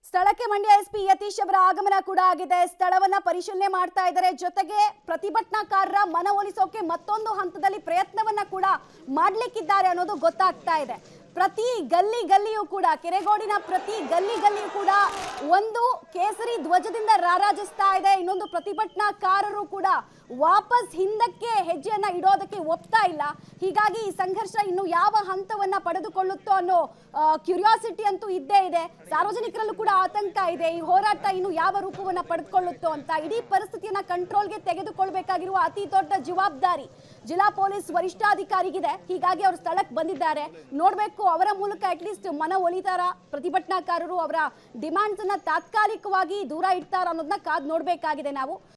ಸ್ಥಳಕ್ಕೆ ಮಂಡ್ಯ ಎಸ್ಪಿ ಯತೀಶ್ ಅವರ ಆಗಮನ ಕೂಡ ಆಗಿದೆ. ಸ್ಥಳವನ್ನ ಪರಿಶೀಲನೆ ಮಾಡ್ತಾ ಇದ್ದಾರೆ. ಜೊತೆಗೆ ಪ್ರತಿಭಟನಾಕಾರರ ಮನವೊಲಿಸೋಕೆ ಮತ್ತೊಂದು ಹಂತದಲ್ಲಿ ಪ್ರಯತ್ನವನ್ನ ಕೂಡ ಮಾಡ್ಲಿಕ್ಕಿದ್ದಾರೆ ಅನ್ನೋದು ಗೊತ್ತಾಗ್ತಾ ಇದೆ. ಪ್ರತಿ ಗಲ್ಲಿಯೂ ಕೂಡ, ಕೆರೆಗೋಡಿನ ಪ್ರತಿ ಗಲ್ಲಿಯೂ ಕೂಡ ಒಂದು ಕೇಸರಿ ಧ್ವಜದಿಂದ ರಾರಾಜಿಸ್ತಾ ಇದೆ. ಇನ್ನೊಂದು ಪ್ರತಿಭಟನಾಕಾರರು ಕೂಡ ವಾಪಸ್ ಹಿಂದಕ್ಕೆ ಹೆಜ್ಜೆಯನ್ನ ಇಡೋದಕ್ಕೆ ಒಪ್ತಾ ಇಲ್ಲ. ಹೀಗಾಗಿ ಈ ಸಂಘರ್ಷ ಇನ್ನು ಯಾವ ಹಂತವನ್ನ ಪಡೆದುಕೊಳ್ಳುತ್ತೋ ಅನ್ನೋ ಕ್ಯೂರಿಯಾಸಿಟಿ ಅಂತೂ ಇದ್ದೇ ಇದೆ. ಸಾರ್ವಜನಿಕರಲ್ಲೂ ಕೂಡ ಆತಂಕ ಇದೆ. ಈ ಹೋರಾಟ ಇನ್ನು ಯಾವ ರೂಪವನ್ನ ಪಡೆದುಕೊಳ್ಳುತ್ತೋ ಅಂತ. ಇಡೀ ಪರಿಸ್ಥಿತಿಯನ್ನ ಕಂಟ್ರೋಲ್ಗೆ ತೆಗೆದುಕೊಳ್ಬೇಕಾಗಿರುವ ಅತಿ ದೊಡ್ಡ ಜವಾಬ್ದಾರಿ ಜಿಲ್ಲಾ ಪೊಲೀಸ್ ವರಿಷ್ಠಾಧಿಕಾರಿಗಿದೆ. ಹೀಗಾಗಿ ಅವರು ಸ್ಥಳಕ್ಕೆ ಬಂದಿದ್ದಾರೆ. ನೋಡ್ಬೇಕು ಅವರ ಮೂಲಕ ಅಟ್ಲೀಸ್ಟ್ ಮನವೊಲಿತಾರ ಪ್ರತಿಭಟನಾಕಾರರು, ಅವರ ಡಿಮ್ಯಾಂಡ್ಸ್ ಅನ್ನ ತಾತ್ಕಾಲಿಕವಾಗಿ ದೂರ ಇಡ್ತಾರ ಅನ್ನೋದನ್ನ ಕಾದ್ ನೋಡ್ಬೇಕಾಗಿದೆ ನಾವು.